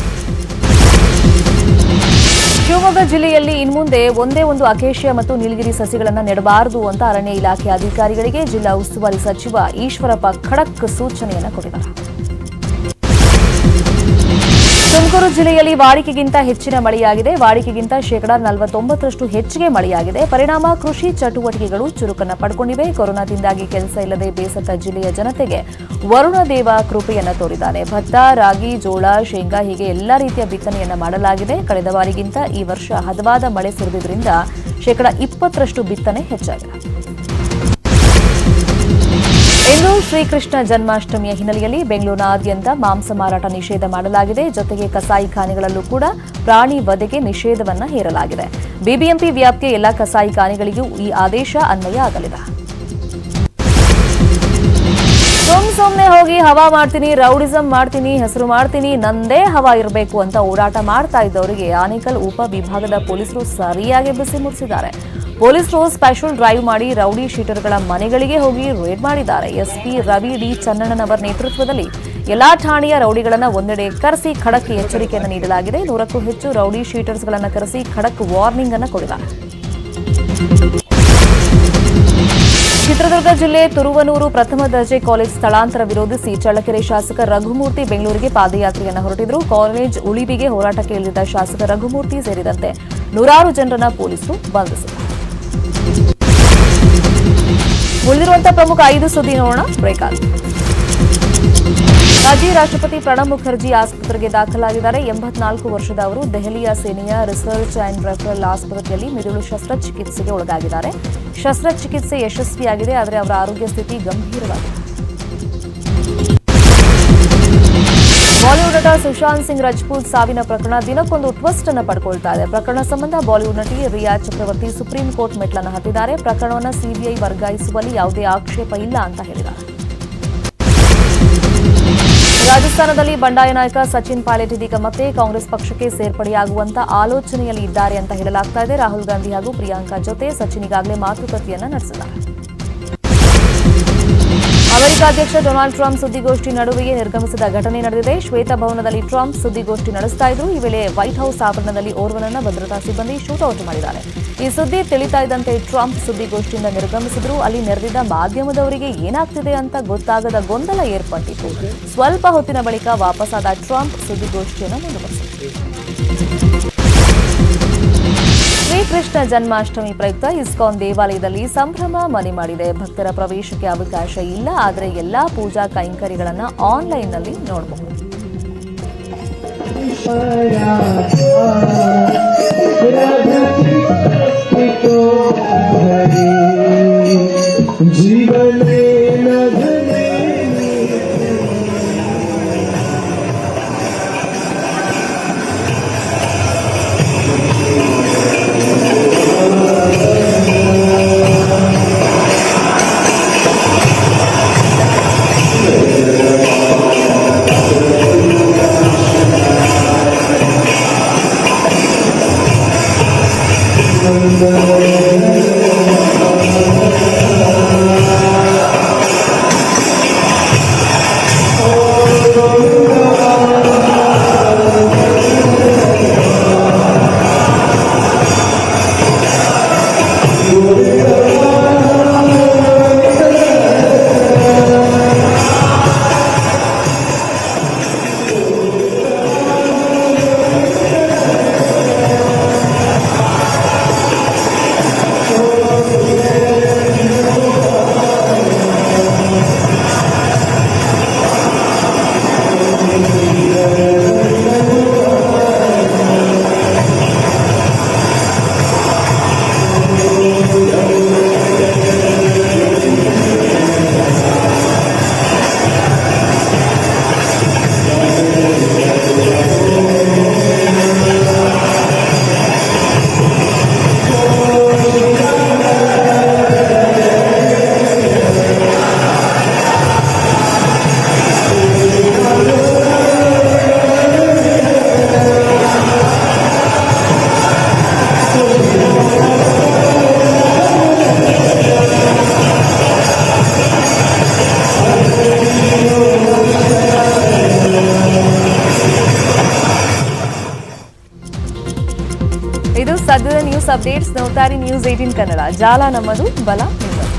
ಶಿವಮೊಗ್ಗ ಜಿಲ್ಲೆಯಲ್ಲಿ ಇನ್ಮುಂದೆ ಒಂದೇ ಒಂದು ಅಕೇಶಿಯಾ ಮತ್ತು ನೀಲಗಿರಿ ಸಸಿಗಳನ್ನು ನೆಡಬಾರದು ಅಂತ ಅರಣ್ಯ ಇಲಾಖೆ ಅಧಿಕಾರಿಗಳಿಗೆ ಜಿಲ್ಲಾ ಉಸ್ತುವಾರಿ ಸಚಿವ ಈಶ್ವರಪ್ಪ ಖಡಕ್ ಸೂಚನೆಯನ್ನು ಕೊಟ್ಟಿದ್ದಾರೆ. ತುಮಕೂರು ಜಿಲ್ಲೆಯಲ್ಲಿ ವಾಡಿಕೆಗಿಂತ ಹೆಚ್ಚಿನ ಮಳೆಯಾಗಿದೆ. ವಾಡಿಕೆಗಿಂತ ಶೇಕಡಾ 49ರಷ್ಟು ಹೆಚ್ಚಿಗೆ ಮಳೆಯಾಗಿದೆ. ಪರಿಣಾಮ ಕೃಷಿ ಚಟುವಟಿಕೆಗಳು ಚುರುಕನ್ನು ಪಡ್ಕೊಂಡಿವೆ. ಕೊರೋನಾದಿಂದಾಗಿ ಕೆಲಸ ಇಲ್ಲದೆ ಬೇಸತ್ತ ಜಿಲ್ಲೆಯ ಜನತೆಗೆ ವರುಣದೇವ ಕೃಪೆಯನ್ನು ತೋರಿದ್ದಾನೆ. ಭತ್ತ, ರಾಗಿ, ಜೋಳ, ಶೇಂಗಾ ಹೀಗೆ ಎಲ್ಲಾ ರೀತಿಯ ಬಿತ್ತನೆಯನ್ನ ಮಾಡಲಾಗಿದೆ. ಕಳೆದ ಬಾರಿಗಿಂತ ಈ ವರ್ಷ ಹದವಾದ ಮಳೆ ಸುರಿದಿದ್ದರಿಂದ ಶೇಕಡಾ 20ರಷ್ಟು ಬಿತ್ತನೆ ಹೆಚ್ಚಾಗಿದೆ. ಇಂದು ಶ್ರೀಕೃಷ್ಣ ಜನ್ಮಾಷ್ಟಮಿಯ ಹಿನ್ನೆಲೆಯಲ್ಲಿ ಬೆಂಗಳೂರಿನಾದ್ಯಂತ ಮಾಂಸ ಮಾರಾಟ ನಿಷೇಧ ಮಾಡಲಾಗಿದೆ. ಜೊತೆಗೆ ಕಸಾಯಿಖಾನೆಗಳಲ್ಲೂ ಕೂಡ ಪ್ರಾಣಿ ವಧೆಗೆ ನಿಷೇಧವನ್ನು ಹೇರಲಾಗಿದೆ. ಬಿಬಿಎಂಪಿ ವ್ಯಾಪ್ತಿಯ ಎಲ್ಲಾ ಕಸಾಯಿಖಾನೆಗಳಿಗೂ ಈ ಆದೇಶ ಅನ್ವಯ ಆಗಲಿದೆ. ಸುಮ್ಮನೆ ಹೋಗಿ ಹವಾ ಮಾಡ್ತೀನಿ, ರೌಡಿಸಂ ಮಾಡ್ತೀನಿ, ಹೆಸರು ಮಾಡ್ತೀನಿ, ನಂದೇ ಹವಾ ಇರಬೇಕು ಅಂತ ಓಡಾಟ ಮಾಡ್ತಾ ಇದ್ದವರಿಗೆ ಆನೇಕಲ್ ಉಪ ವಿಭಾಗದ ಪೊಲೀಸರು ಸರಿಯಾಗಿ ಬಿಸಿ ಮುಟ್ಟಿಸಿದ್ದಾರೆ. ಪೊಲೀಸರು ಸ್ಪೆಷಲ್ ಡ್ರೈವ್ ಮಾಡಿ ರೌಡಿ ಶೀಟರ್ಗಳ ಮನೆಗಳಿಗೆ ಹೋಗಿ ರೇಡ್ ಮಾಡಿದ್ದಾರೆ. ಎಸ್ಪಿ ರವಿ ಡಿ ಚನ್ನಣ್ಣನವರ್ ನೇತೃತ್ವದಲ್ಲಿ ಎಲ್ಲಾ ಠಾಣೆಯ ರೌಡಿಗಳನ್ನು ಒಂದೆಡೆ ಕರೆಸಿ ಖಡಕ್ ಎಚ್ಚರಿಕೆಯನ್ನು ನೀಡಲಾಗಿದೆ. 100ಕ್ಕೂ ಹೆಚ್ಚು ರೌಡಿ ಶೀಟರ್ಸ್ಗಳನ್ನು ಕರೆಸಿ ಖಡಕ್ ವಾರ್ನಿಂಗ್ ಅನ್ನು ಕೊಡಲಾಗಿದೆ. ಚಿತ್ರದುರ್ಗ ಜಿಲ್ಲೆ ತುರುವನೂರು ಪ್ರಥಮ ದರ್ಜೆ ಕಾಲೇಜ್ ಸ್ಥಳಾಂತರ ವಿರೋಧಿಸಿ ಚಳ್ಳಕೆರೆ ಶಾಸಕ ರಘುಮೂರ್ತಿ ಬೆಂಗಳೂರಿಗೆ ಪಾದಯಾತ್ರೆಯನ್ನು ಹೊರಟಿದ್ರು. ಕಾಲೇಜ್ ಉಳಿವಿಗೆ ಹೋರಾಟಕ್ಕೆ ಇಳಿದಿದ್ದ ಶಾಸಕ ರಘುಮೂರ್ತಿ ಸೇರಿದಂತೆ ನೂರಾರು ಜನರನ್ನ ಪೊಲೀಸರು ಬಂಧಿಸಿದ್ದಾರೆ. ಉಳಿದಿರುವಂತಹ ಪ್ರಮುಖ 5 ಸುದ್ದಿ ನೋಡೋಣ. ಬ್ರೇಕ್ ಆದ ಮಾಜಿ ರಾಷ್ಟ್ರಪತಿ ಪ್ರಣಬ್ ಮುಖರ್ಜಿ ಆಸ್ಪತ್ರೆಗೆ ದಾಖಲಾಗಿದ್ದಾರೆ. 84 ವರ್ಷದ ಅವರು ದೆಹಲಿಯ ಸೇನೆಯ ರಿಸರ್ಚ್ ಅಂಡ್ ರೆಫರಲ್ ಆಸ್ಪತ್ರೆಯಲ್ಲಿ ಮಿದುಳು ಶಸ್ತ್ರಚಿಕಿತ್ಸೆಗೆ ಒಳಗಾಗಿದ್ದಾರೆ. ಶಸ್ತ್ರಚಿಕಿತ್ಸೆ ಯಶಸ್ವಿಯಾಗಿದೆ, ಆದರೆ ಅವರ ಆರೋಗ್ಯ ಸ್ಥಿತಿ ಗಂಭೀರವಾಗಿದೆ. ಬಾಲಿವುಡ್ ನಟ ಸುಶಾಂತ್ ಸಿಂಗ್ ರಜಪೂತ್ ಸಾವಿನ ಪ್ರಕರಣ ದಿನಕ್ಕೊಂದು ಟ್ವಿಸ್ಟ್ ಅನ್ನು ಪಡ್ಕೊಳ್ತಾ ಇದೆ. ಪ್ರಕರಣ ಸಂಬಂಧ ಬಾಲಿವುಡ್ ನಟಿ ರಿಯಾ ಚಕ್ರವರ್ತಿ ಸುಪ್ರೀಂ ಕೋರ್ಟ್ ಮೆಟ್ಲನ್ನು ಹತ್ತಿದ್ದಾರೆ. ಪ್ರಕರಣವನ್ನು ಸಿಬಿಐ ವರ್ಗಾಯಿಸುವಲ್ಲಿ ಯಾವುದೇ ಆಕ್ಷೇಪ ಇಲ್ಲ ಅಂತ ಹೇಳಿದ್ದಾರೆ. ರಾಜಸ್ಥಾನದಲ್ಲಿ ಬಂಡಾಯ ನಾಯಕ ಸಚಿನ್ ಪೈಲಟ್ ಇದೀಗ ಮತ್ತೆ ಕಾಂಗ್ರೆಸ್ ಪಕ್ಷಕ್ಕೆ ಸೇರ್ಪಡೆಯಾಗುವಂತ ಆಲೋಚನೆಯಲ್ಲಿ ಇದ್ದಾರೆ ಅಂತ ಹೇಳಲಾಗ್ತಾ ಇದೆ. ರಾಹುಲ್ ಗಾಂಧಿ ಹಾಗೂ ಪ್ರಿಯಾಂಕಾ ಜೊತೆ ಸಚಿನ್ ಈಗಾಗಲೇ ಮಾತುಕತೆಯನ್ನ ನಡೆಸಿದ್ದಾರೆ. ಅಮೆರಿಕ ಅಧ್ಯಕ್ಷ ಡೊನಾಲ್ಡ್ ಟ್ರಂಪ್ ಸುದ್ದಿಗೋಷ್ಠಿ ನಡುವೆಯೇ ನಿರ್ಗಮಿಸಿದ ಘಟನೆ ನಡೆದಿದೆ. ಶ್ವೇತಭವನದಲ್ಲಿ ಟ್ರಂಪ್ ಸುದ್ದಿಗೋಷ್ಠಿ ನಡೆಸ್ತಾ ಇದ್ರು. ಈ ವೇಳೆ ವೈಟ್ ಹೌಸ್ ಆವರಣದಲ್ಲಿ ಓರ್ವನನ್ನ ಭದ್ರತಾ ಸಿಬ್ಬಂದಿ ಶೂಟೌಟ್ ಮಾಡಿದ್ದಾರೆ. ಈ ಸುದ್ದಿ ತಿಳಿತಾ ಇದ್ದಂತೆ ಟ್ರಂಪ್ ಸುದ್ದಿಗೋಷ್ಠಿಯಿಂದ ನಿರ್ಗಮಿಸಿದ್ರು. ಅಲ್ಲಿ ನೆರೆದಿದ್ದ ಮಾಧ್ಯಮದವರಿಗೆ ಏನಾಗ್ತಿದೆ ಅಂತ ಗೊತ್ತಾಗದ ಗೊಂದಲ ಏರ್ಪಟ್ಟಿತ್ತು. ಸ್ವಲ್ಪ ಹೊತ್ತಿನ ಬಳಿಕ ವಾಪಸ್ಸಾದ ಟ್ರಂಪ್ ಸುದ್ದಿಗೋಷ್ಠಿಯನ್ನು ಮುಂದುವರೆಸಿದರು. ಶ್ರೀಕೃಷ್ಣ ಜನ್ಮಾಷ್ಟಮಿ ಪ್ರಯುಕ್ತ ಇಸ್ಕಾನ್ ದೇವಾಲಯದಲ್ಲಿ ಸಂಭ್ರಮ ಮನೆ ಮಾಡಿದೆ. ಭಕ್ತರ ಪ್ರವೇಶಕ್ಕೆ ಅವಕಾಶ ಇಲ್ಲ, ಆದರೆ ಎಲ್ಲಾ ಪೂಜಾ ಕೈಂಕರ್ಯಗಳನ್ನು ಆನ್ಲೈನ್ನಲ್ಲಿ ನೋಡಬಹುದು. ಸದ್ಯದ ನ್ಯೂಸ್ ಅಪ್ಡೇಟ್ಸ್ ನೋಡ್ತಾ ಇರಿ ನ್ಯೂಸ್ 18 ಕನ್ನಡ. ಜಾಲ ನಮ್ಮದು, ಬಲ ನಿಮ್ಮದು.